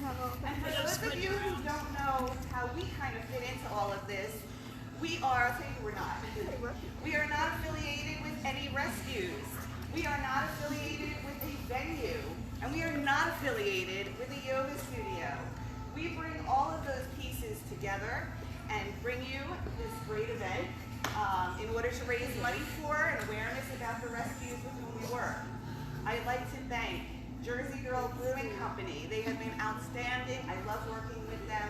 And for those of you who don't know how we kind of fit into all of this, we are, I'll tell you we're not. We are not affiliated with any rescues. We are not affiliated with a venue. And we are not affiliated with a yoga studio. We bring all of those pieces together and bring you this great event in order to raise money for and awareness about the rescues with whom we work. I'd like to thank Jersey Girl Brewing Company. They have been outstanding. I love working with them.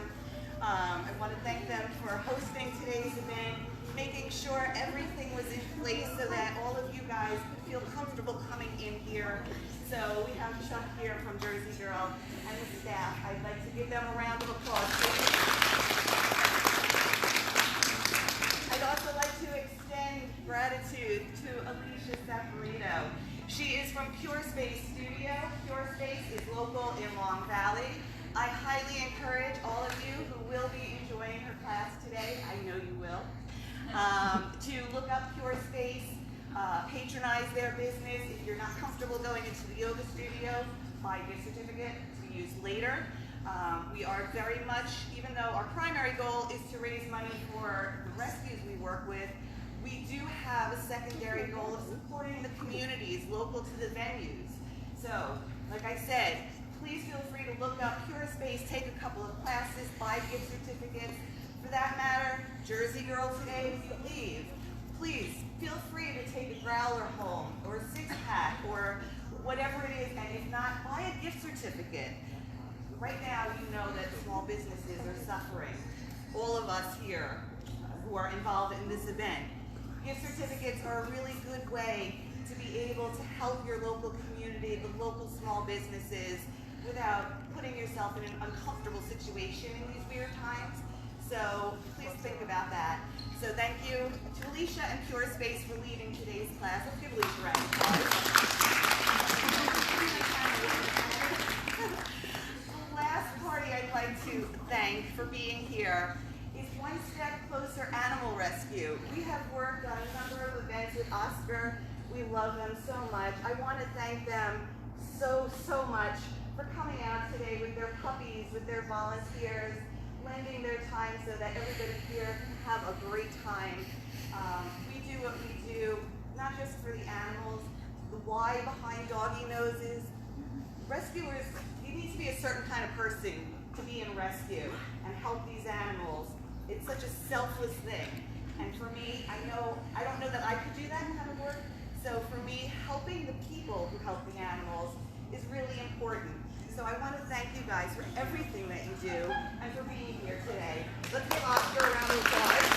I want to thank them for hosting today's event, making sure everything was in place so that all of you guys could feel comfortable coming in here. So we have Chuck here from Jersey Girl and the staff. I'd like to give them a round of applause, please. I'd also like to extend gratitude to Alyssia Saporito. She is from Purespace Studio. Purespace is local in Long Valley. I highly encourage all of you who will be enjoying her class today, I know you will, to look up Purespace, patronize their business. If you're not comfortable going into the yoga studio, buy a gift certificate to use later. We are very much, even though our primary goal is to raise money for the rescues we work with, we do have a secondary goal of supporting the communities local to the venues. So, like I said, please feel free to look up Purespace, take a couple of classes, buy gift certificates. For that matter, Jersey Girl today, when you leave, please feel free to take a growler home or a six-pack or whatever it is, and if not, buy a gift certificate. Right now, you know that small businesses are suffering. All of us here who are involved in this event. Gift certificates are a really good way to be able to help your local community, the local small businesses, without putting yourself in an uncomfortable situation in these weird times. So please think about that. So thank you to Alyssia and Purespace for leading today's class. Let's give Alyssia a round of applause. The last party I'd like to thank for being here is One Step Closer Animal Rescue. We have worked on a number of events with Oscar. We love them so much. I want to thank them so much for coming out today with their puppies, with their volunteers, lending their time so that everybody here can have a great time. We do what we do, not just for the animals, the why behind Doggy Noses. Rescuers, you need to be a certain kind of person to be in rescue and help these animals. It's such a selfless thing. And for me, I don't know that I could do that kind of work. So for me, helping the people who help the animals is really important. So I want to thank you guys for everything that you do and for being here today. Let's give Oscar a round of applause.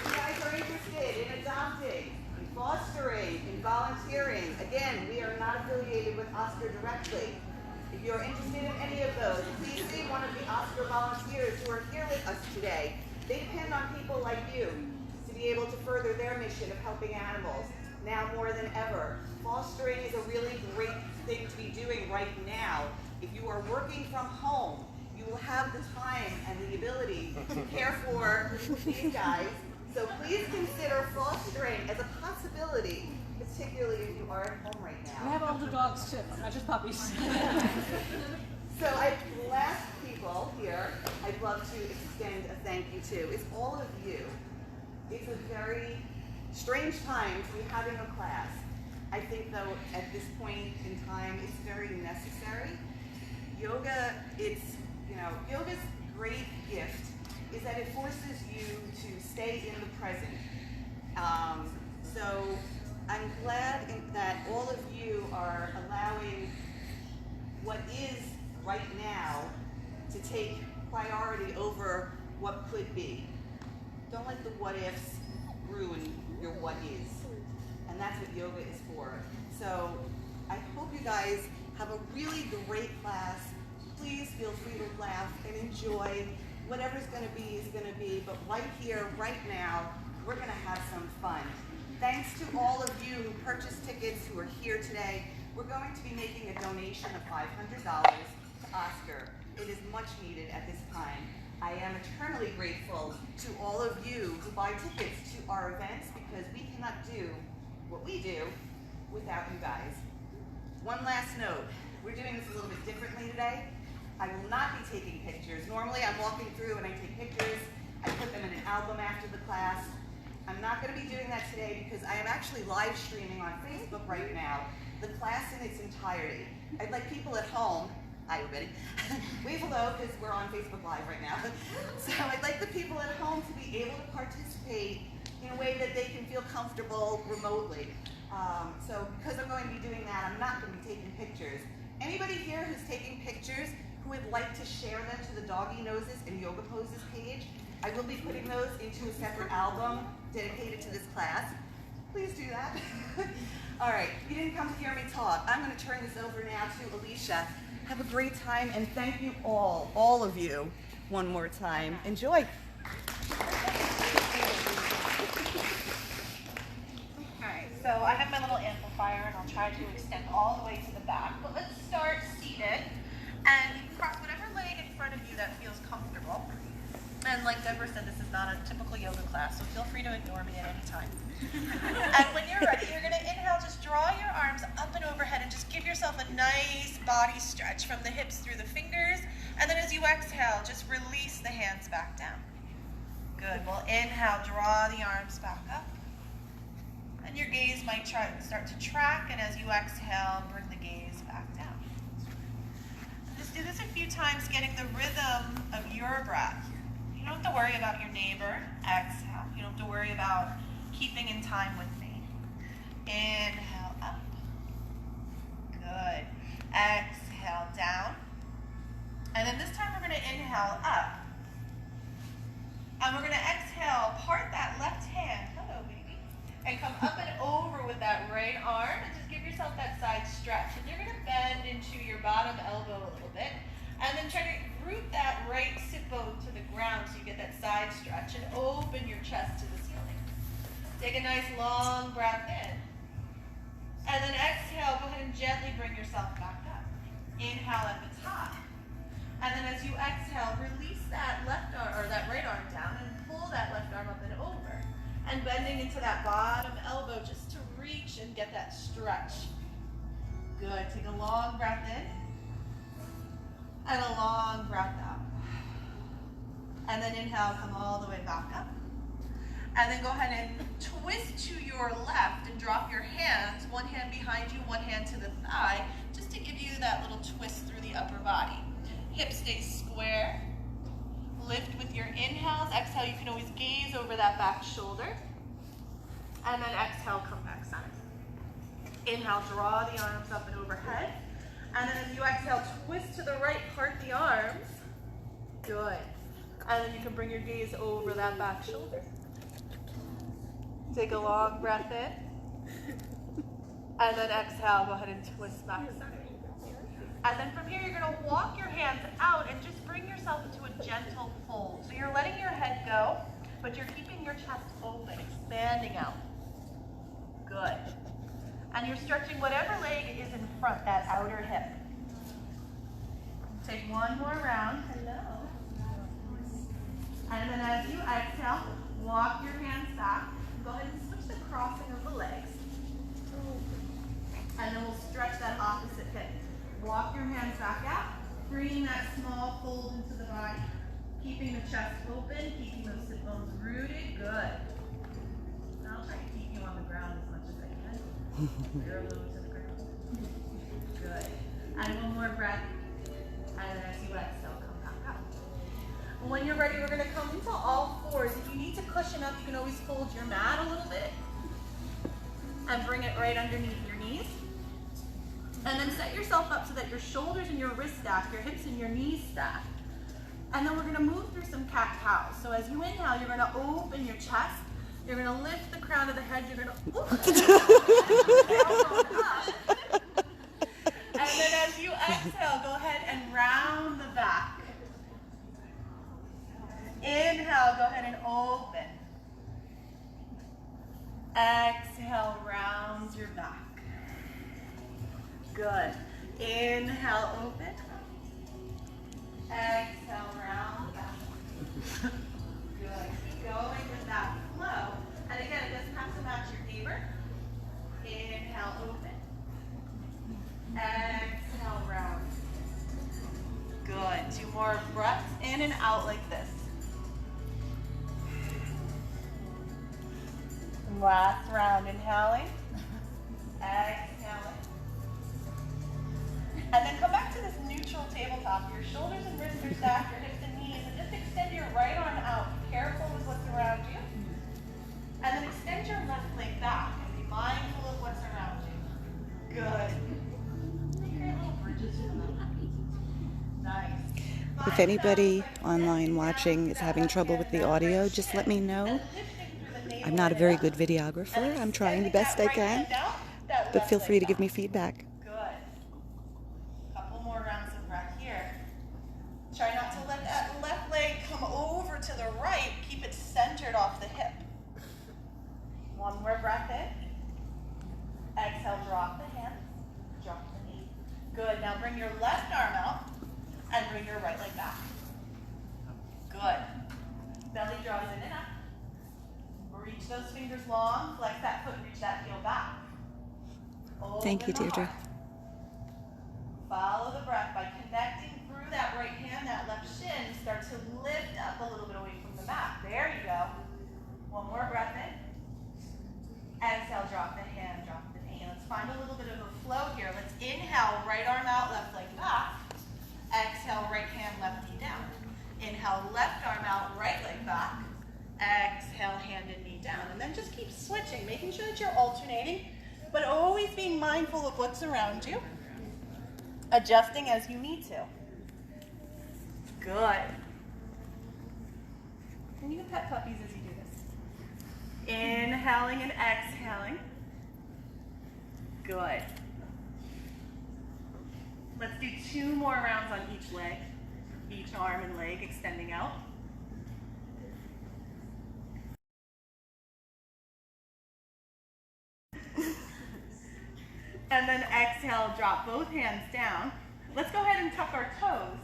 You guys are interested in adopting, in fostering, in volunteering. Again, we are not affiliated with Oscar directly. If you're interested in any of those, please see one of the Oscar volunteers who are here with us today. They depend on people like you to be able to further their mission of helping animals. Now more than ever, fostering is a really great thing to be doing right now. If you are working from home, you will have the time and the ability to care for these guys. So please consider fostering as a possibility, particularly if you are at home right now. We have older dogs too, not just puppies. So the last people here I'd love to extend a thank you to is all of you. It's a very strange time to be having a class. I think though at this point in time it's very necessary. Yoga, yoga's great gift is that it forces you to stay in the present. So I'm glad that all of you are allowing what is right now to take priority over what could be. Don't let the what ifs ruin your what is. And that's what yoga is for. So I hope you guys have a really great class. Please feel free to laugh and enjoy. Whatever's going to be is going to be. But right here, right now, we're going to have some fun. Thanks to all of you who purchased tickets, who are here today. We're going to be making a donation of $500 to Oscar. It is much needed at this time. I am eternally grateful to all of you who buy tickets to our events because we cannot do what we do without you guys. One last note. We're doing this a little bit differently today. I will not be taking pictures. Normally I'm walking through and I take pictures. I put them in an album after the class. I'm not going to be doing that today because I am actually live streaming on Facebook right now the class in its entirety. I'd like people at home, hi everybody, wave hello because we're on Facebook Live right now. So I'd like the people at home to be able to participate in a way that they can feel comfortable remotely. So because I'm going to be doing that, I'm not going to be taking pictures. Anybody here who's taking pictures who would like to share them to the Doggy Noses and Yoga Poses page, I will be putting those into a separate album dedicated to this class. Please do that. All right, you didn't come to hear me talk. I'm going to turn this over now to Alyssia. Have a great time, and thank you all of you, one more time. Enjoy. So I have my little amplifier and I'll try to extend all the way to the back. But let's start seated and you can cross whatever leg in front of you that feels comfortable. And like Deborah said, this is not a typical yoga class, so feel free to ignore me at any time. And when you're ready, you're going to inhale, just draw your arms up and overhead and just give yourself a nice body stretch from the hips through the fingers. And then as you exhale, just release the hands back down. Good. We'll inhale, draw the arms back up. And your gaze might start to track, and as you exhale, bring the gaze back down. Just do this a few times, getting the rhythm of your breath. You don't have to worry about your neighbor. Exhale. You don't have to worry about keeping in time with me. Inhale up. Good. Exhale down. And then this time we're going to inhale up. And we're going to exhale, part that left hand. Hello, baby. And come up and over with that right arm and just give yourself that side stretch. And you're going to bend into your bottom elbow a little bit. And then try to root that right sit bone to the ground so you get that side stretch and open your chest to the ceiling. Take a nice long breath in. And then exhale, go ahead and gently bring yourself back up. Inhale at the top. And then as you exhale, release that left arm or that right arm down and pull that left arm up and over. And bending into that bottom elbow just to reach and get that stretch. Good. Take a long breath in. And a long breath out. And then inhale, come all the way back up. And then go ahead and twist to your left and drop your hands, one hand behind you, one hand to the thigh, just to give you that little twist through the upper body. Hips stay square. Lift with your inhales. Exhale, you can always gaze over that back shoulder. And then exhale, come back center. Inhale, draw the arms up and overhead. And then as you exhale, twist to the right, part the arms. Good. And then you can bring your gaze over that back shoulder. Take a long breath in. And then exhale, go ahead and twist back center. And then from here, you're going to walk your hands out and just bring yourself into a gentle fold. So you're letting your head go, but you're keeping your chest open, expanding out. Good. And you're stretching whatever leg is in front, that outer hip. Take one more round. Hello. And then as you exhale, walk your hands back. Go ahead and switch the crossing of the legs. And then we'll stretch that opposite hip. Walk your hands back out, bringing that small fold into the body, keeping the chest open, keeping those sit bones rooted. Good. Now I'll try to keep you on the ground as much as I can. Very low to the ground. Good. And one more breath. And then as you exhale, come back up. When you're ready, we're going to come into all fours. If you need to cushion up, you can always fold your mat a little bit and bring it right underneath your knees. And then set yourself up so that your shoulders and your wrists stack, your hips and your knees stack. And then we're going to move through some cat-cows. So as you inhale, you're going to open your chest. You're going to lift the crown of the head. You're going to and then as you exhale, go ahead and round the back. Inhale, go ahead and open. Exhale, round your back. Good. Inhale, open. Exhale, round back. Good. Keep going with that flow. And again, it doesn't have to match your neighbor. Inhale, open. Exhale, round. breaths in and out like this. Last round, inhaling, exhaling. And then come back to this neutral tabletop. Your shoulders and wrists are stacked, your hips and knees, and just extend your right arm out. Be careful with what's around you. And then extend your left leg back and be mindful of what's around you. Good. Create little bridges with them. Nice. If anybody online watching is having trouble with the audio, just let me know. I'm not a very good videographer. I'm trying the best I can, but feel free to give me feedback. Good. Couple more rounds of breath here. Try not to let that left leg come over to the right. Keep it centered off the hip. One more breath in. Exhale, drop the hands, drop the knee. Good. Now bring your left arm out and bring your right leg back. Good. Belly draws in and up. Reach those fingers long, flex that foot, reach that heel back. Thank you, Deirdre. Follow the breath by connecting through that right hand, that left shin. Start to lift up a little bit away from the mat. There you go. One more breath in. Exhale, drop the hand, drop the knee. Let's find a little bit of a flow here. Let's inhale, right arm out, left leg back. Exhale, right hand, left knee down. Inhale, left arm out, right leg back. Exhale, hand and knee down. And then just keep switching, making sure that you're alternating, but always being mindful of what's around you. Adjusting as you need to. Good. And you can pet puppies as you do this. Inhaling and exhaling. Good. Let's do 2 more rounds on each leg. Each arm and leg extending out. And then exhale, drop both hands down. Let's go ahead and tuck our toes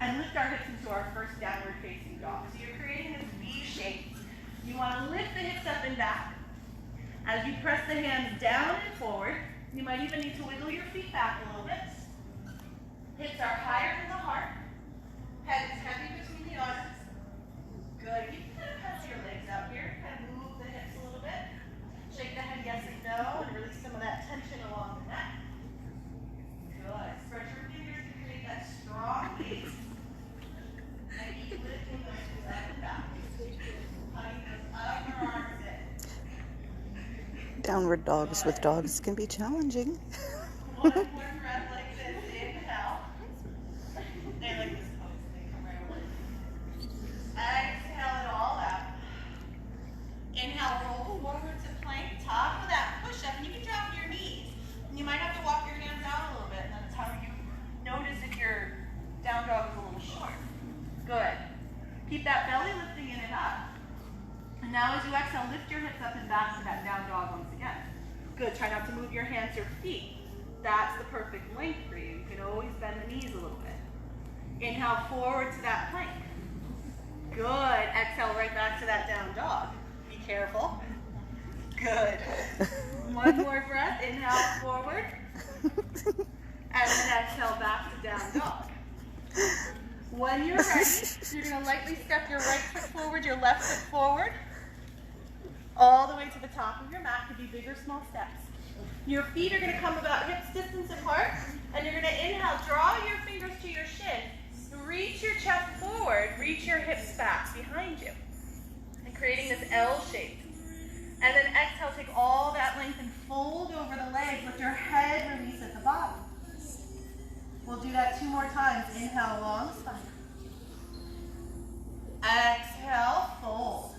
and lift our hips into our first downward facing dog. So you're creating this V shape. You want to lift the hips up and back. As you press the hands down and forward, you might even need to wiggle your feet back a little bit. Hips are higher than the heart. Head is heavy between the arms. Good. You can kind of press your legs out here. Kind of move the hips a little bit. Shake the head yes and no, and release some of that tension along the neck. Good. Spread your fingers to create that strong base. And keep lifting those hips up and back. Tucking those upper arms in. Downward dogs with dogs can be challenging. One more breath like this. Inhale. They like this pose. They come right away. Exhale it all out. Inhale, roll forward to plank, top of that push-up, and you can drop your knees. And you might have to walk your hands out a little bit, and that's how you notice if your down dog is a little short. Good. Keep that belly lifting in and up. And now as you exhale, lift your hips up and back to that down dog once again. Good. Try not to move your hands or feet. That's the perfect length for you. You can always bend the knees a little bit. Inhale forward to that plank. Good. Exhale right back to that down dog. Be careful. Good. One more breath. Inhale forward. And then exhale back to down dog. When you're ready, you're going to lightly step your right foot forward, your left foot forward, all the way to the top of your mat. Could be big or small steps. Your feet are going to come about hips distance apart, and you're going to inhale, draw your fingers to your shin, reach your chest forward, reach your hips back behind you, and creating this L shape. And then exhale, take all that length and fold over the legs, let your head release at the bottom. We'll do that 2 more times. Inhale, long spine. Exhale, fold.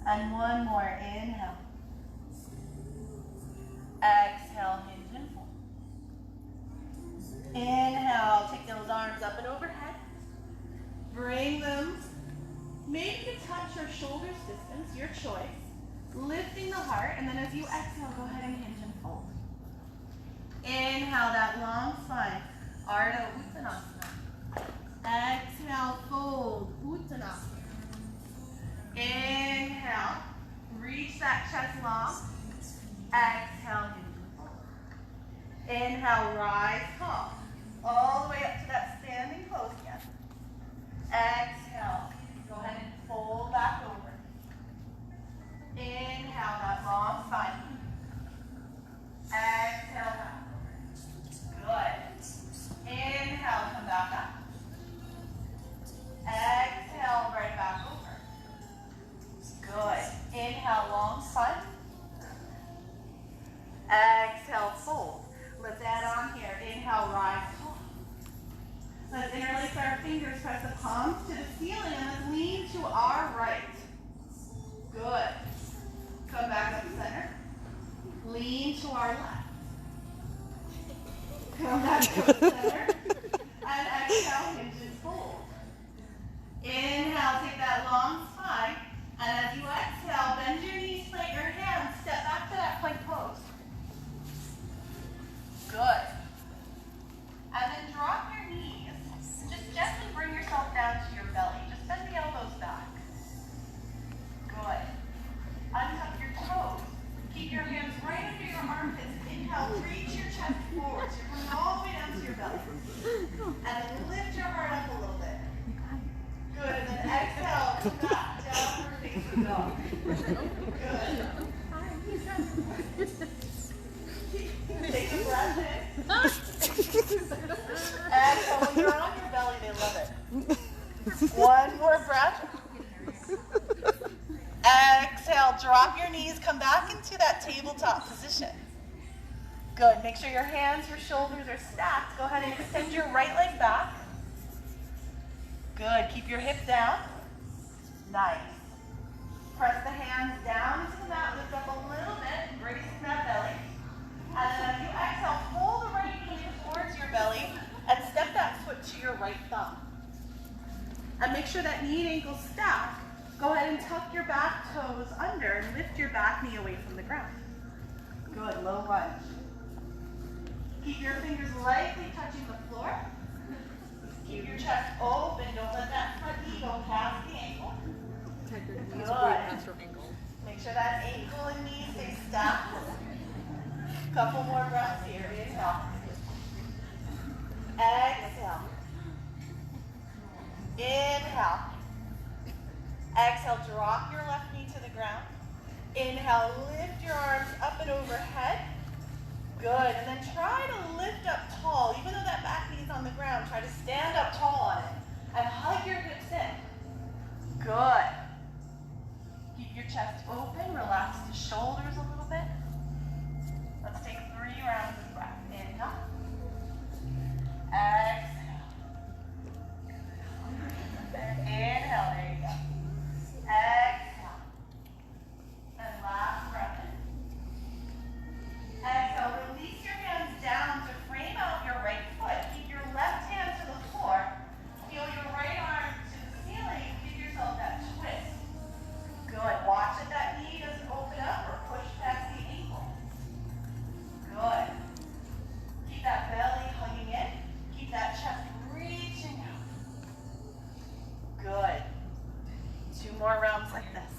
And one more. Inhale. Exhale, hinge and fold. Inhale, take those arms up and overhead. Bring them maybe to touch or shoulders distance, your choice. Lifting the heart, and then as you exhale, go ahead and hinge and fold. Inhale, that long spine. Ardha Uttanasana. Exhale, fold. Uttanasana. Inhale, reach that chest long. Exhale, hinge and fold. Inhale, rise tall. All the way up to that standing fingers, press the palms to the ceiling, and then lean to our right. Good. Come back up center. Lean to our left. Come back up center. And exhale, hinge and fold. Inhale, take that long spine. And as you exhale, bend your knees, plant your hands, step back to that plank pose. Good. And then drop your knees. Just gently bring yourself down to your belly. Just bend the elbows back. Good. Untuck your toes. Keep your hands right under your armpits. Inhale, reach your chest forward. So you're coming all the way down to your belly. And then lift your heart up a little bit. Good. And then exhale, come back. Downward facing dog. Good. Take a breath in. Exhale. When you're on your belly, they love it. One more breath. Exhale, drop your knees, come back into that tabletop position. Good, make sure your hands, your shoulders are stacked. Go ahead and extend your right leg back. Good, keep your hip down. Nice. Press the hands down into the mat, lift up a little bit, embracing that belly. And then as you exhale, pull the right knee towards your belly and step that foot to your right thumb. And make sure that knee and ankle stack. Go ahead and tuck your back toes under and lift your back knee away from the ground. Good, low lunge. Keep your fingers lightly touching the floor. Keep your chest open. Don't let that front knee go past the ankle. Good. Make sure that ankle and knee stay stacked. Couple more breaths here. Inhale. Exhale. Inhale. Exhale, drop your left knee to the ground. Inhale, lift your arms up and overhead. Good, and then try to lift up tall. Even though that back knee's on the ground, try to stand up tall on it. And hug your hips in. Good. Keep your chest open, relax the shoulders a little bit. Let's take 3 rounds of breath. Inhale. Exhale. Inhale, there you go. Exhale. And last breath in. Exhale, release your hands down to frame out your right foot. Keep your left hand to the floor. Feel your right arm to the ceiling. Give yourself that twist. Good. Watch that that knee doesn't open up or push past the ankle. Good. Keep that belly hugging in. Keep that chest reaching out. Good. 2 more rounds like this.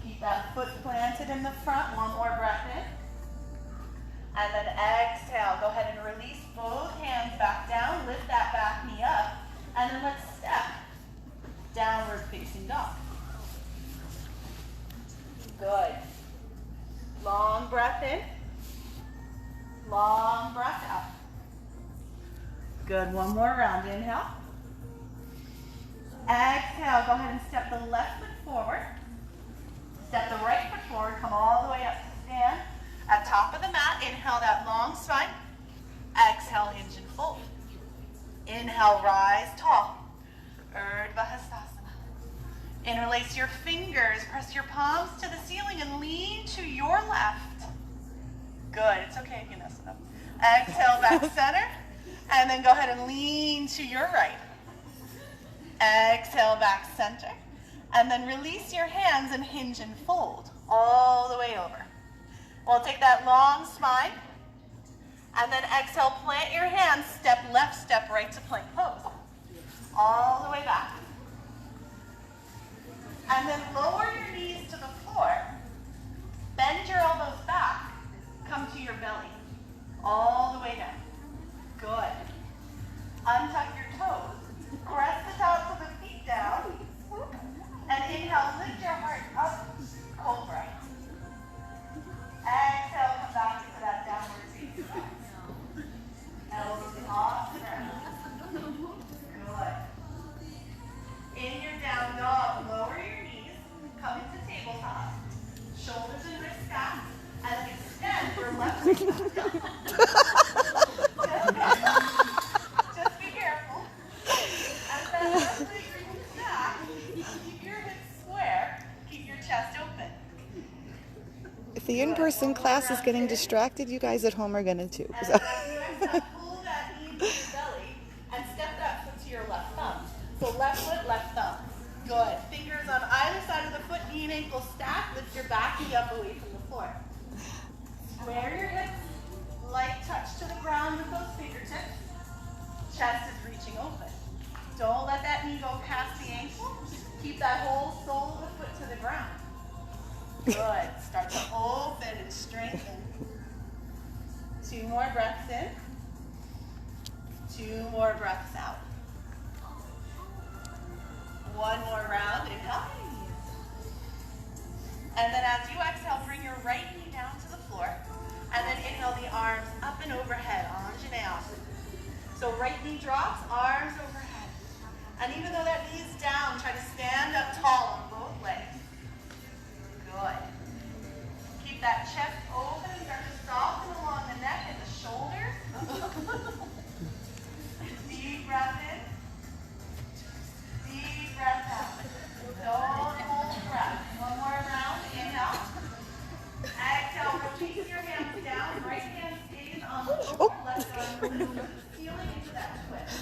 Keep that foot planted in the front. 1 more breath in. And then exhale. Go ahead and release both hands back down. Lift that back knee up. And then let's step downward facing dog. Good. Long breath in. Long breath out. Good. 1 more round. Inhale. Exhale. Go ahead and step the left foot forward. Step the right foot forward. Come all the way up to stand. At top of the mat, inhale that long spine. Exhale, hinge and fold. Inhale, rise tall. Urdhva Hastasana. Interlace your fingers. Press your palms to the ceiling and lean to your left. Good. It's okay if you mess it up. Exhale, back center. And then go ahead and lean to your right. Exhale, back center. And then release your hands and hinge and fold all the way over. We'll take that long spine. And then exhale, plant your hands, step left, step right to plank pose. All the way back. And then lower your knees to the floor. Bend your elbows back. Come to your belly. All the way down. Good. Untuck your toes. Press the tops of the feet down. And inhale, lift your heart up, cobra. Exhale, come back into that downward facing dog. Elbows off the ground. Good. In your down dog, lower your knees, come into tabletop, shoulders and wrists stacked, and extend your left leg. the in-person class is getting distracted, you guys at home are gonna too. And So. then as you exhale, pull that knee into your belly and step that foot to your left thumb. So left foot, left thumb. Good. Fingers on either side of the foot, knee and ankle stack. Lift your back knee up away from the floor. Square your hips. Light touch to the ground with those fingertips. Chest is reaching open. Don't let that knee go past the ankle. Keep that whole sole of the foot to the ground. Good. Start to open and strengthen. 2 more breaths in. 2 more breaths out. 1 more round. Inhale. And then as you exhale, bring your right knee down to the floor. And then inhale the arms up and overhead. Anjaneyasana. So right knee drops, arms overhead. And even though that knee is down, try to stand up tall on both legs. Good. Keep that chest open and start to soften along the neck and the shoulders. Deep breath in. Deep breath out. Don't hold breath. 1 more round. Inhale. Exhale. Release your hands down. Right hand stays on the floor. Left arm moves to the ceiling into that twist.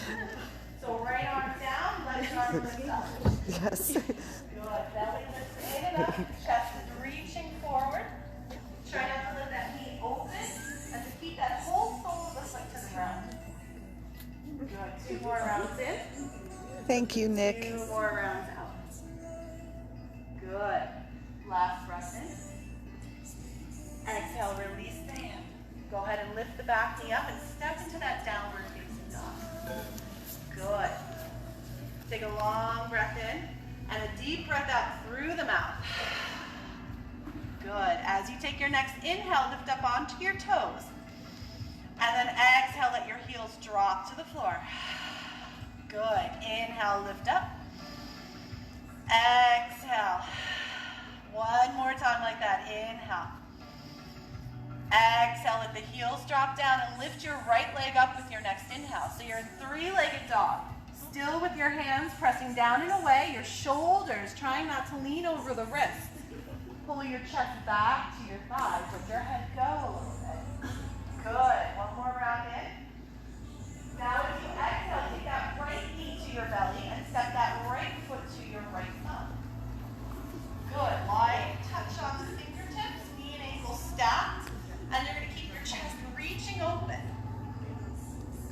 So right arm down, left arm lifts up. Yes. Good. Belly lifts in and up. Chest is reaching forward. Try not to let that knee open and to keep that whole sole of the foot to the ground. Good. 2 more rounds in. Thank you, Nick. 2 more rounds out. Good. Last breath in. Exhale, release the hand. Go ahead and lift the back knee up and step into that downward facing dog. Good. Take a long breath in and a deep breath out through the mouth. Good. As you take your next inhale, lift up onto your toes. And then exhale, let your heels drop to the floor. Good. Inhale, lift up. Exhale. 1 more time like that. Inhale. Exhale, let the heels drop down and lift your right leg up with your next inhale. So you're in 3-legged dog. Still with your hands pressing down and away, your shoulders trying not to lean over the wrists. Pull your chest back to your thighs. Let your head go a little bit. Good. 1 more round in. Now as you exhale, take that right knee to your belly and step that right foot to your right thumb. Good. Light touch on the fingertips, knee and ankle stacked. And you're going to keep your chest reaching open.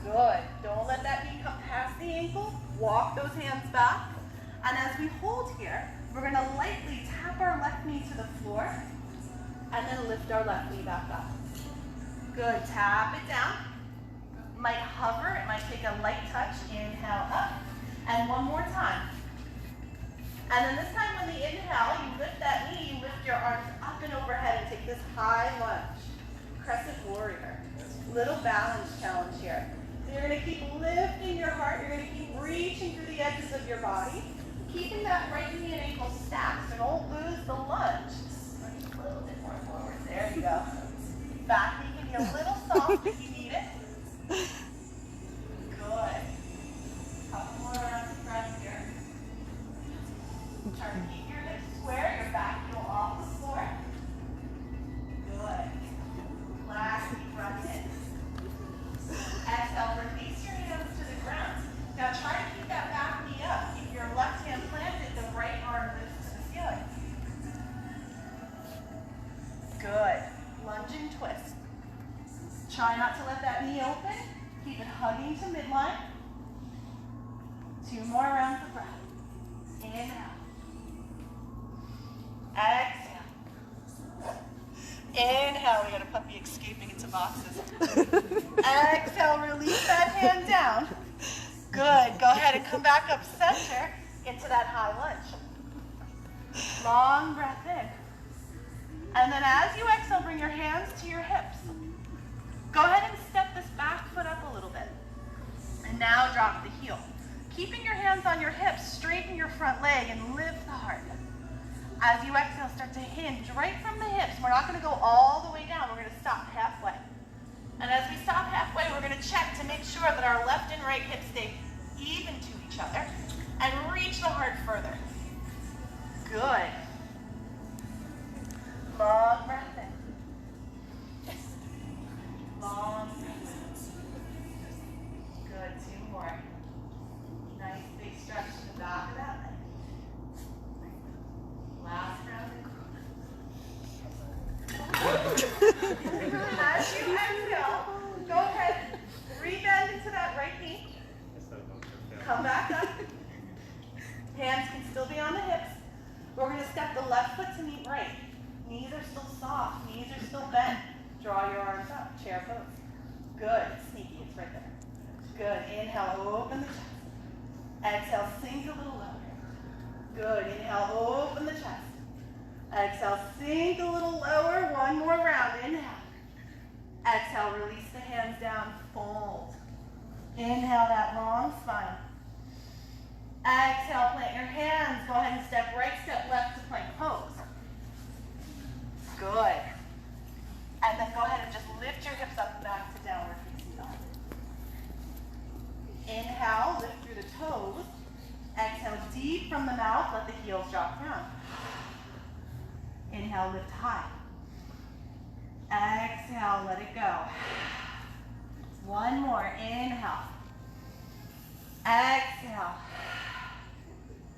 Good. Don't let that knee come past the ankle. Walk those hands back. And as we hold here, we're going to lightly tap our left knee to the floor and then lift our left knee back up. Good. Tap it down. Might hover. It might take a light touch. Inhale up. And 1 more time. And then this time when the inhale, you lift that knee, you lift your arms up and overhead and take this high lunge. Crescent warrior. Little balance challenge here. So you're going to keep lifting your heart. You're going to keep reaching through the edges of your body. Keeping that right knee and ankle stacked. So don't lose the lunge. A little bit more forward. There you go. Back knee can be a little soft if you need it. Good. Couple more rounds of breath here. Try to keep your hips square, your back heel off the floor. Good. Last deep breath in. Exhale, release your hands to the ground. Now try to keep that back knee up. Keep your left hand planted, the right arm lifts to the ceiling. Good. Lunge and twist. Try not to let that knee open. Keep it hugging to midline. 2 more rounds of breath. Inhale. Exhale. Inhale. We got a puppy escaping into boxes. Exhale. Release that hand down. Good. Go ahead and come back up center into that high lunge. Long breath in. And then as you exhale, bring your hands to your hips. Go ahead and step this back foot up a little bit. And now drop the heel. Keeping your hands on your hips, straighten your front leg and lift the heart. As you exhale, start to hinge right from the hips. We're not going to go all the way down. We're going to stop halfway. And as we stop halfway, we're going to check to make sure that our left and right hips stay even to each other and reach the heart further. Good. Long breath in. Long breath. Good, 2 more. Nice big stretch to the back of that leg. Last round. As you exhale, go ahead, rebend into that right knee. Come back up. Hands can still be on the hips. We're going to step the left foot to meet right. Knees are still soft. Knees are still bent. Draw your arms up. Chair pose. Good. Sneaky. It's right there. Good. Inhale. Open the chest. Exhale. Sink a little lower. Good. Inhale. Open the chest. Exhale. Sink a little lower. One more round. Inhale. Exhale. Release the hands down. Fold. Inhale that long spine. Exhale, plant your hands. Go ahead and step right, step left to plank pose. Good. And then go ahead and just lift your hips up and back to downward facing dog. Inhale, lift through the toes. Exhale, deep from the mouth, let the heels drop down. Inhale, lift high. Exhale, let it go. One more, inhale. Exhale.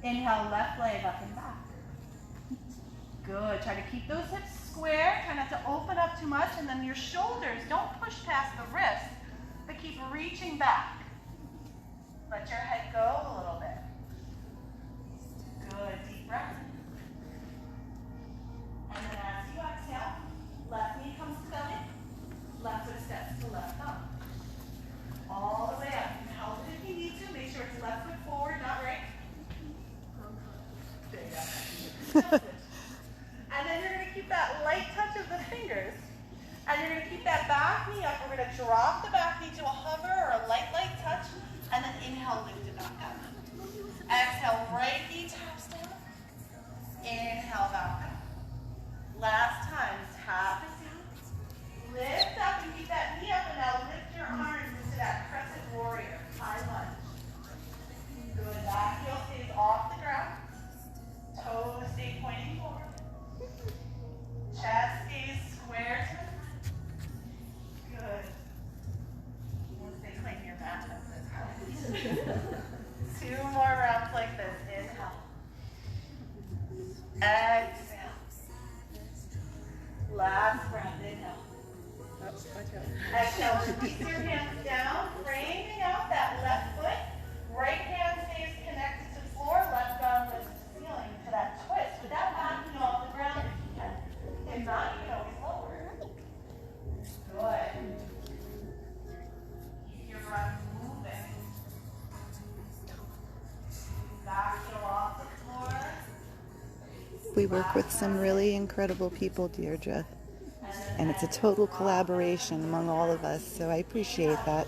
Inhale, left leg up and back. Good. Try to keep those hips square. Try not to open up too much. And then your shoulders, don't push past the wrists, but keep reaching back. Let your head go a little bit. Good. Deep breath. And then as you exhale, left knee comes to belly. Left foot steps to left thumb. All the way up. You can hold it if you need to. Make sure it's left foot forward, not right. There you go. And then you're going to keep that light touch of the fingers. And you're going to keep that back knee up. We're going to drop the back knee to a hover or a light touch. And then inhale, lift it back up. Exhale, right knee taps down. Inhale, back up. Last time, tap it down. Lift up and keep that knee up. And now lift your arms into that crescent warrior. High lunge. Good. That heel stays off the ground. Toes stay pointing forward. Chest stays square to the front. Good. Once they claim your mat, that's it. 2 more rounds like this. Inhale. Exhale. Last round. Inhale. Exhale. Release your hands down, framing out that left foot. Right hand stays connected to the floor. Left arm lifts to the ceiling for that twist. Without knocking off the ground if you can. If not, you can always lower. Good. Keep your breath moving. Back heel off the floor. We work with some really incredible people, Deirdre. And it's a total collaboration among all of us, so I appreciate that.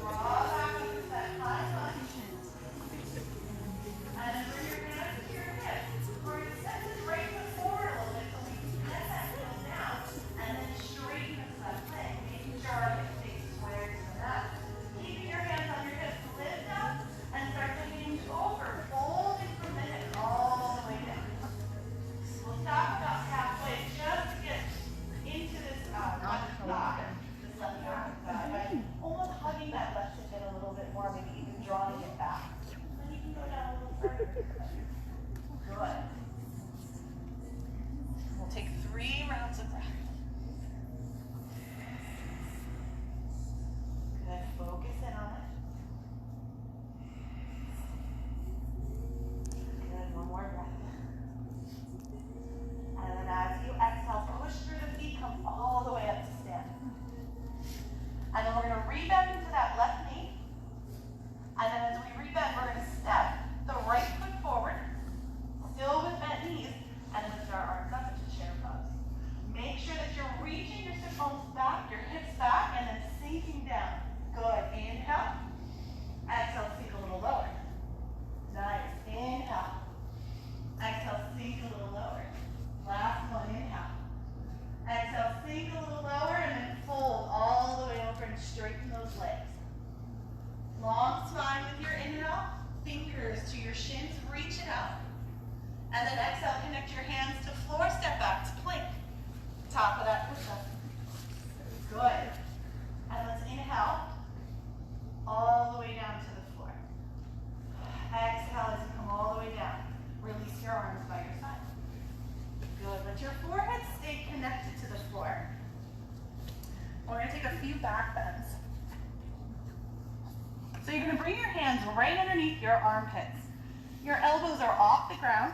We'll take 3 rounds of breath. Good. Focus in on it. Good. 1 more breath. And then as you exhale, push through the feet, come all the way up to stand. And then we're going to rebend into that left knee. And then as we rebend, we're going to step the right foot forward, still with bent knees, and lift our arms up into chair pose. Make sure that you're reaching your sit bones back, your hips back, and then sinking down. Good. Inhale. Exhale, sink a little lower. Nice. Inhale. Exhale, sink a little lower. Last one. Inhale. Exhale, sink a little lower, and then fold all the way over and straighten those legs. Long spine with your inhale. Fingers to your shins, reach it out. And then exhale, connect your hands to floor, step back to plank. Top of that push-up. Good. And let's So you're gonna bring your hands right underneath your armpits. Your elbows are off the ground.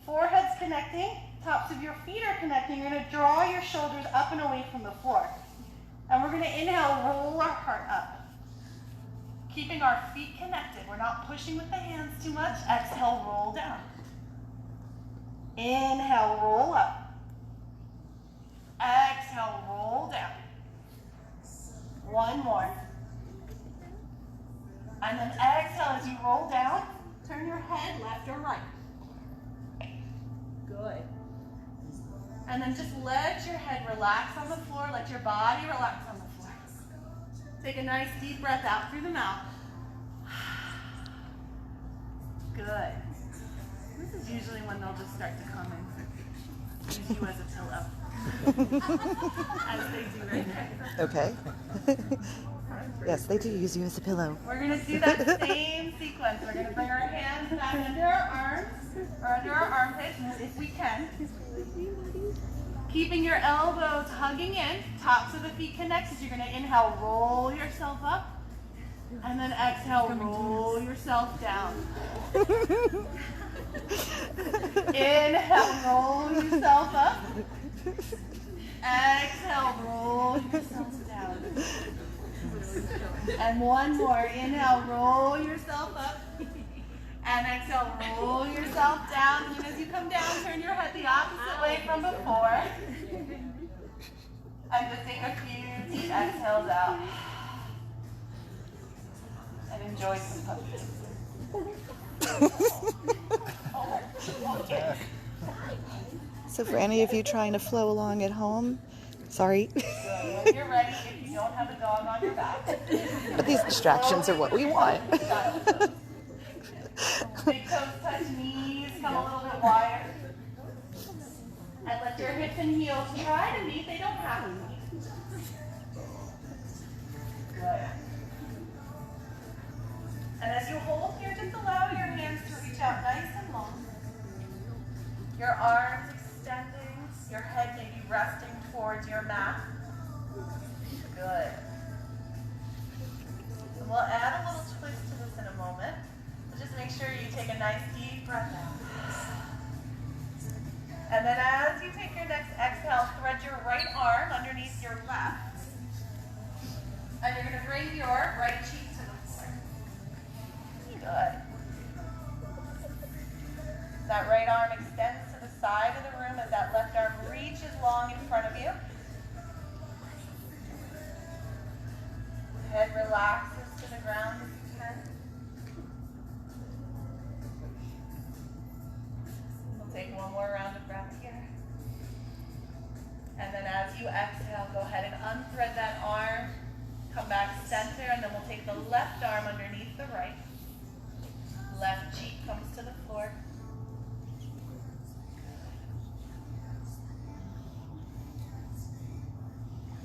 Forehead's connecting, tops of your feet are connecting. You're gonna draw your shoulders up and away from the floor. And we're gonna inhale, roll our heart up. Keeping our feet connected. We're not pushing with the hands too much. Exhale, roll down. Inhale, roll up. Exhale, roll down. One more. And then exhale as you roll down. Turn your head left or right. Good. And then just let your head relax on the floor. Let your body relax on the floor. Take a nice deep breath out through the mouth. Good. This is usually when they'll just start to come and use you as a pillow. As they do right there. Okay. Yes, they do use you as a pillow. We're going to do that same sequence. We're going to bring our hands back under our arms, or under our armpits, if we can. Keeping your elbows hugging in, tops of the feet connected. You're going to inhale, roll yourself up. And then exhale, roll yourself down. Inhale, roll yourself up. Exhale, roll yourself down. And one more. Inhale, roll yourself up. And exhale, roll yourself down. And as you come down, turn your head the opposite way from before. And just take a few deep exhales out. And enjoy some puppies. So for any of you trying to flow along at home, sorry. When you're ready, if you don't have a dog on your back. But these distractions are what we want. Big toes touch knees, come a little bit wider. And let your hips and heels try to meet, they don't have to meet. Good. And as you hold here, just allow your hands to reach out nice and long. Your arms extending, your head may be resting towards your mat. Good. And we'll add a little twist to this in a moment. So just make sure you take a nice deep breath out. And then as you take your next exhale, thread your right arm underneath your left. And you're going to bring your right cheek to the floor. Good. That right arm extends to the side of the room as that left arm reaches long in front of you. Head relaxes to the ground as you can. We'll take one more round of breath here. And then as you exhale, go ahead and unthread that arm. Come back center, and then we'll take the left arm underneath the right. Left cheek comes to the floor.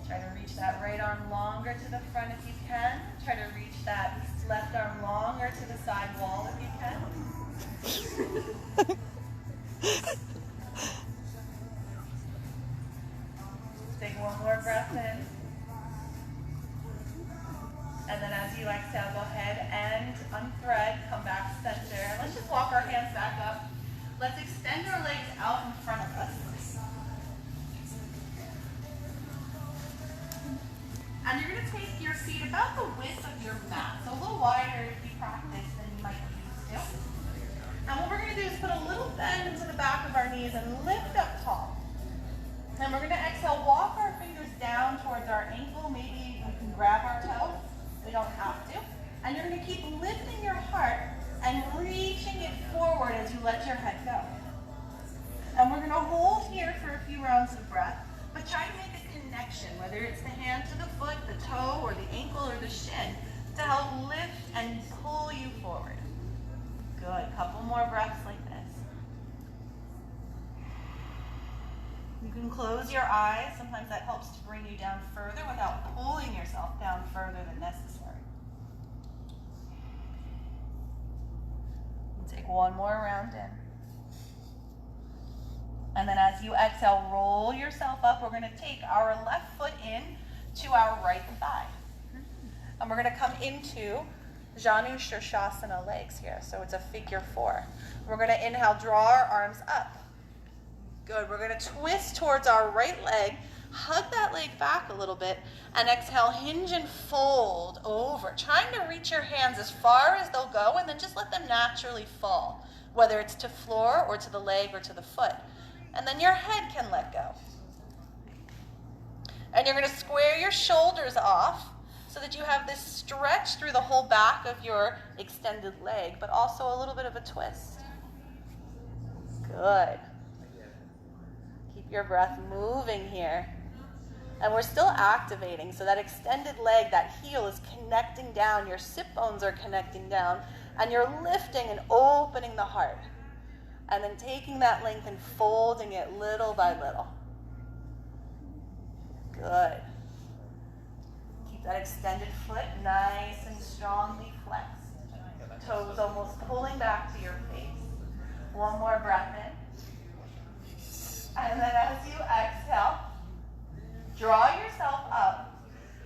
Try to reach that right arm longer to the front if you can. Try to reach that left arm longer to the side wall if you can. Take one more breath in. And then as you exhale, go ahead and unthread, come back center. And let's just walk our hands back up. Let's extend our legs out in front of us. And you're going to take your feet about the width of your mat. So a little wider if you practice than you might be used to. And what we're going to do is put a little bend into the back of our knees and lift up tall. And we're going to exhale, walk our fingers down towards our ankle. Maybe we can grab our toe. We don't have to. And you're going to keep lifting your heart and reaching it forward as you let your head go. And we're going to hold here for a few rounds of breath, but try to make a connection, whether it's the hand to the foot, the toe, or the ankle, or the shin, to help lift and pull you forward. Good. Couple more breaths like this. You can close your eyes. Sometimes that helps to bring you down further without pulling yourself down further than necessary. We'll take one more round in. And then as you exhale, roll yourself up. We're going to take our left foot in to our right thigh. And we're going to come into Janu Shirshasana legs here. So it's a figure 4. We're going to inhale, draw our arms up. Good. We're going to twist towards our right leg. Hug that leg back a little bit. And exhale, hinge and fold over. Trying to reach your hands as far as they'll go, and then just let them naturally fall, whether it's to floor or to the leg or to the foot. And then your head can let go. And you're going to square your shoulders off so that you have this stretch through the whole back of your extended leg, but also a little bit of a twist. Good. Keep your breath moving here. And we're still activating, so that extended leg, that heel is connecting down, your sit bones are connecting down, and you're lifting and opening the heart. And then taking that length and folding it little by little. Good. Keep that extended foot nice and strongly flexed. Toes almost pulling back to your face. One more breath in. And then as you exhale, draw yourself up.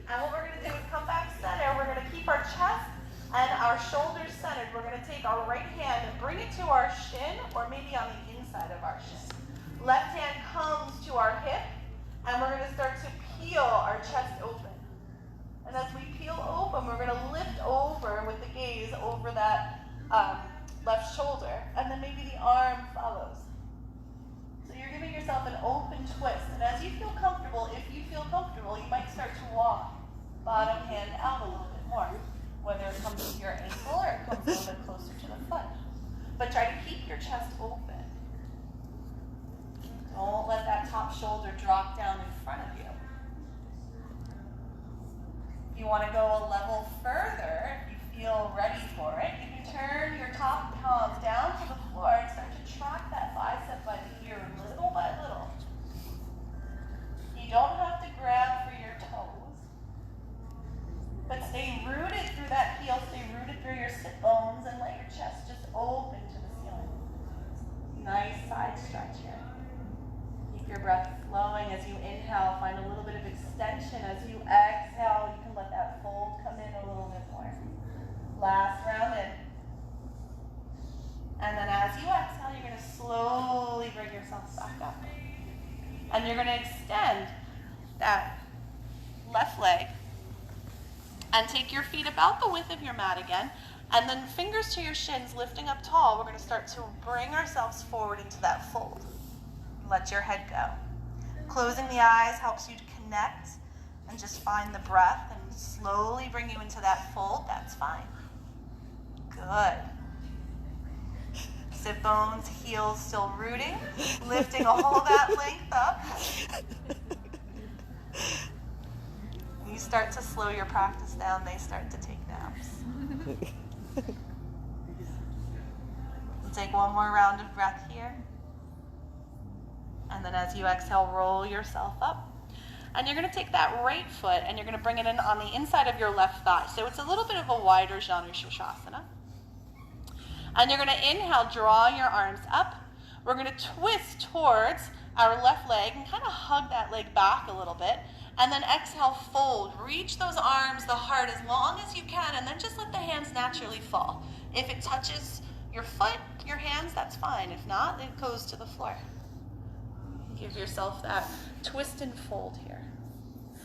And what we're going to do is come back center. We're going to keep our chest and our shoulders centered. We're going to take our right hand and bring it to our shin, or maybe on the inside of our shin. Left hand comes to our hip, and we're going to start to peel our chest open. And as we peel open, we're going to lift over with the gaze over that left shoulder, and then maybe the arm follows. So you're giving yourself an open twist, and as you feel comfortable, if you feel comfortable, you might start to walk bottom hand out a little bit more, whether it comes to your ankle or it comes a little bit closer to the foot. But try to keep your chest open. Don't let that top shoulder drop down in front of you. If you want to go a level further, if you feel ready for it, you can turn your top palms down to the floor and start to track that bicep by the ear little by little. You don't have to grab for your toes, but stay rooted through that heel, stay rooted through your sit bones, and let your chest just open to the ceiling. Nice side stretch here. Keep your breath flowing as you inhale. Find a little bit of extension. As you exhale, you can let that fold come in a little bit more. Last round in. And then as you exhale, you're going to slowly bring yourself back up. And you're going to extend that left leg and take your feet about the width of your mat again. And then fingers to your shins, lifting up tall. We're going to start to bring ourselves forward into that fold. Let your head go. Closing the eyes helps you to connect and just find the breath and slowly bring you into that fold. That's fine. Good. Sit bones, heels still rooting, lifting all that length up. You start to slow your practice down, they start to take naps. We'll take one more round of breath here. And then as you exhale, roll yourself up. And you're going to take that right foot and you're going to bring it in on the inside of your left thigh. So it's a little bit of a wider Janu Shirshasana. And you're going to inhale, draw your arms up. We're going to twist towards our left leg and kind of hug that leg back a little bit. And then exhale, fold. Reach those arms, the heart, as long as you can, and then just let the hands naturally fall. If it touches your foot, your hands, that's fine. If not, it goes to the floor. Give yourself that twist and fold here.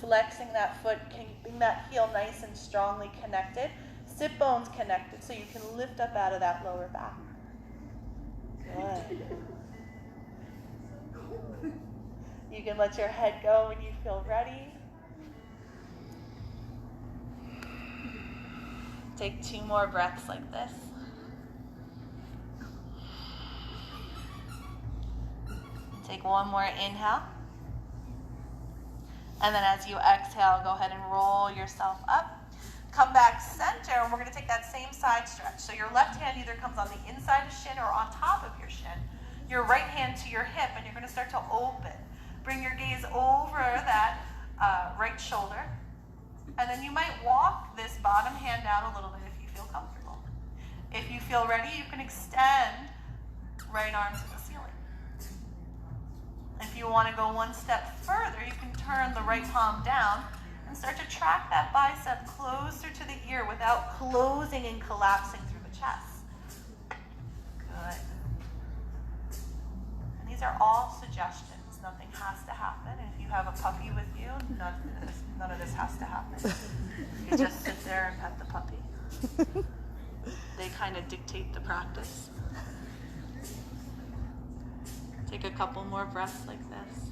Flexing that foot, keeping that heel nice and strongly connected. Sit bones connected so you can lift up out of that lower back. Good. You can let your head go when you feel ready. Take 2 more breaths like this. Take one more inhale. And then as you exhale, go ahead and roll yourself up. Come back center, and we're going to take that same side stretch. So your left hand either comes on the inside of shin or on top of your shin. Your right hand to your hip, and you're going to start to open. Bring your gaze over that right shoulder. And then you might walk this bottom hand out a little bit if you feel comfortable. If you feel ready, you can extend right arm to the ceiling. If you want to go one step further, you can turn the right palm down And start to track that bicep closer to the ear without closing and collapsing through the chest. Good. And these are all suggestions. Nothing has to happen. If you have a puppy with you, none of this has to happen. You just sit there and pet the puppy. They kind of dictate the practice. Take a couple more breaths like this.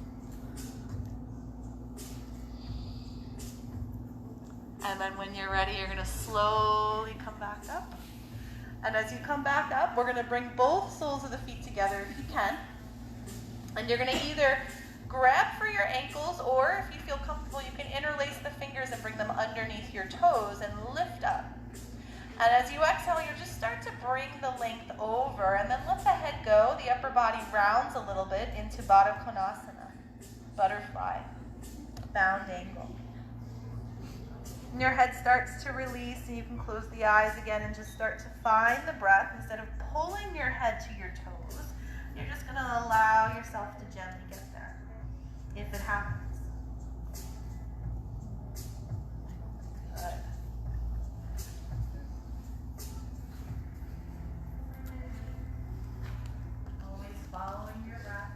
And then when you're ready, you're going to slowly come back up. And as you come back up, we're going to bring both soles of the feet together if you can. And you're going to either grab for your ankles, or if you feel comfortable, you can interlace the fingers and bring them underneath your toes and lift up. And as you exhale, you just start to bring the length over, and then let the head go. The upper body rounds a little bit into Baddha Konasana, butterfly, bound angle. And your head starts to release, and you can close the eyes again and just start to find the breath. Instead of pulling your head to your toes, you're just going to allow yourself to gently get there, if it happens. Good. Always following your breath.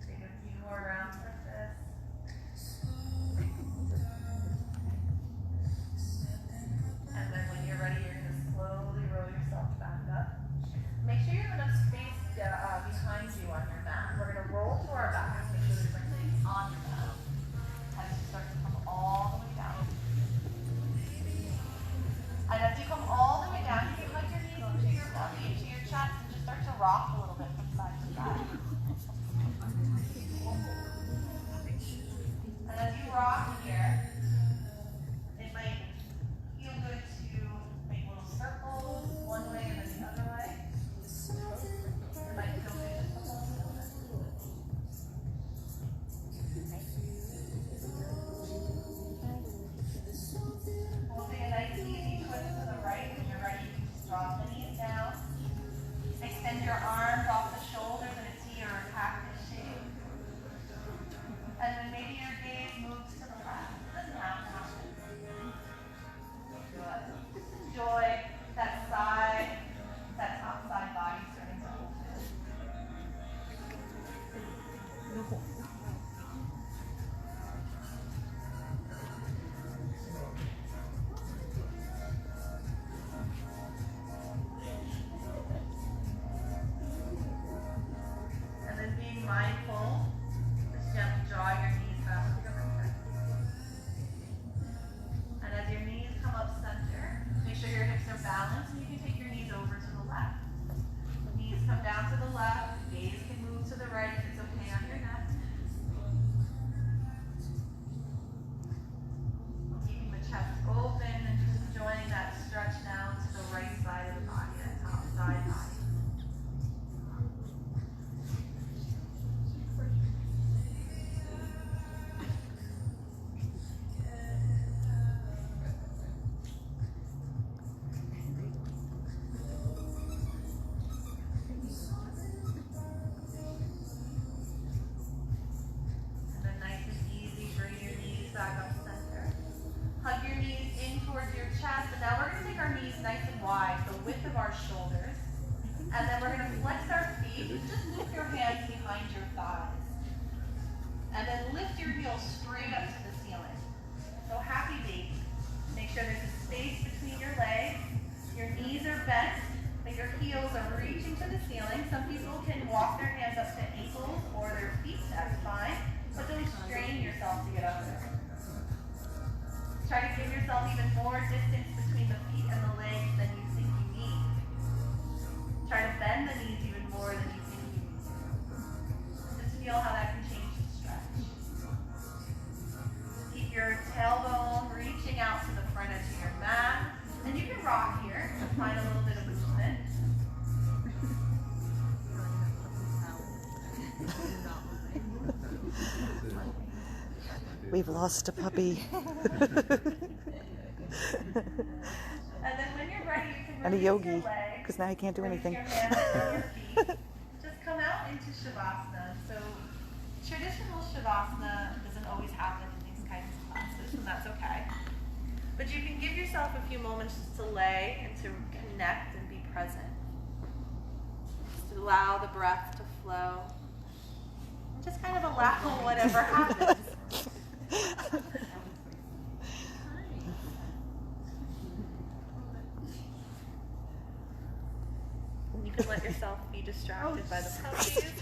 Take a few more rounds like this. And then when you're ready, you're going to slowly roll yourself back up. Make sure you have enough space behind you on your mat. We're going to roll to our backs. Make sure you bring things on your mat. As you start to come all the way down. And as you come all the way down, you can hug your knees into your belly, into your chest, and just start to rock a little bit from side to side. And as you rock here, it might feel good to make little circles one way and then the other way. It might feel good just to hold a little bit. Holding a nice easy twist to the right. When you're ready, you can just drop the knees down. Extend your arms off the shoulders in a T or a cactus shape. And then maybe your gaze moves to the left. It doesn't have to happen. Good. Enjoy that top side body starting to open. And then being mindful, just gently draw your knees back together. And as your knees come up center, make sure your hips are balanced, and you can take your knees over to the left. Knees come down to the left, gaze can move to the right if it's okay on your neck. Keeping the chest open and just enjoying that stretch down to the right side of the body, that top side body. And then nice and easy, bring your knees back up center. Hug your knees in towards your chest, and now we're going to take our knees nice and wide, the width of our shoulders. And then we're going to flex our feet. Just loop your hands behind your thighs. And then lift your heels straight up to the ceiling. So happy baby. Make sure there's a space between your legs. Your knees are bent, but your heels are reaching to the ceiling. Some people can walk their hands up to ankles or their feet. That's fine. But don't strain yourself to get up there. Try to give yourself even more distance between the feet and the legs than you think you need. Try to bend the knees even more than you think you need. Just feel how that can change the stretch. Keep your tailbone reaching out to the front edge of your mat. And you can rock here to find a little bit of movement. We've lost a puppy. And then when you're ready, you can And a release yogi, your legs. because now he can't do Release anything. your hands from your feet. Just come out into Shavasana. So Traditional Shavasana doesn't always happen in these kinds of classes, and that's okay. But you can give yourself a few moments just to lay and to connect and be present. Just allow the breath to flow. And just kind of allow whatever happens. You can let yourself be distracted by the puppies.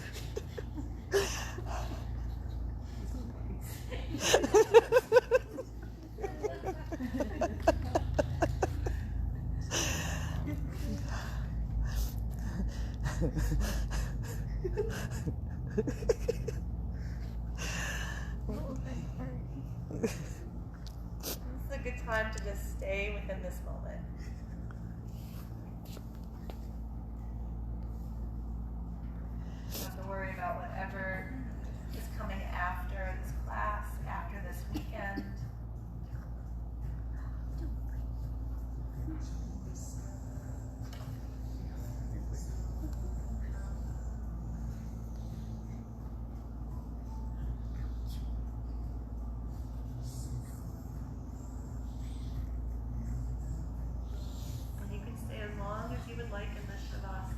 This is a good time to just stay within this moment. You don't have to worry about whatever is coming after this class, after this weekend. And you can stay as long as you would like in this Shavasana.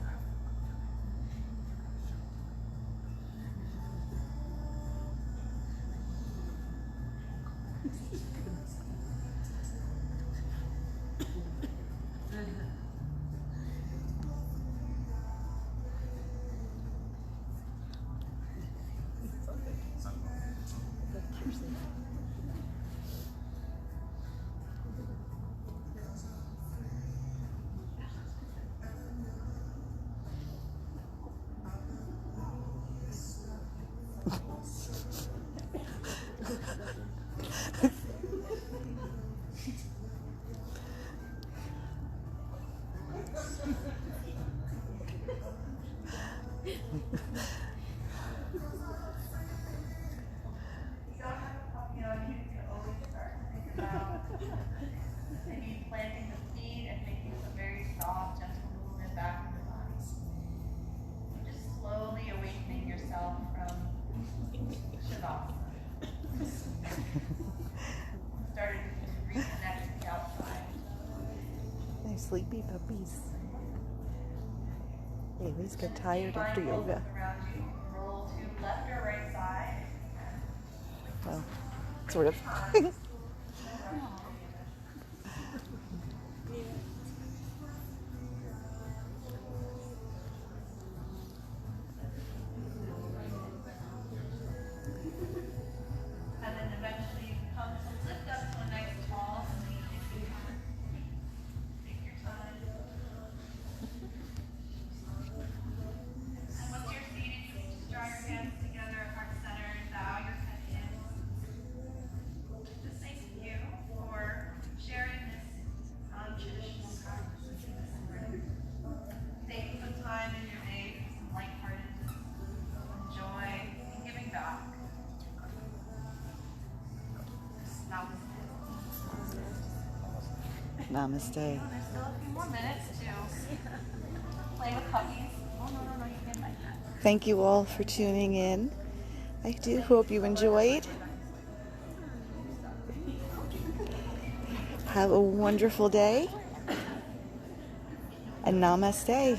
Maybe planting the feet and making some very soft, gentle movement back in the body. Just slowly awakening yourself from Shavasana. Starting to reconnect with the outside. They're sleepy puppies. They always get tired after yoga. Around you. Roll to left or right side. Well, sort of. And then eventually you can come to lift up to a nice tall seat. Take your time. And once you're seated, you can just draw your hands together at heart center and bow your head in. Just thank you for sharing this non-traditional practice in this room. Taking some time in your day for some lightheartedness, some joy, and giving back. Namaste. There's still a few more minutes to play with puppies. Oh, no, you can like that. Thank you all for tuning in. I do hope you enjoyed. Have a wonderful day. And namaste.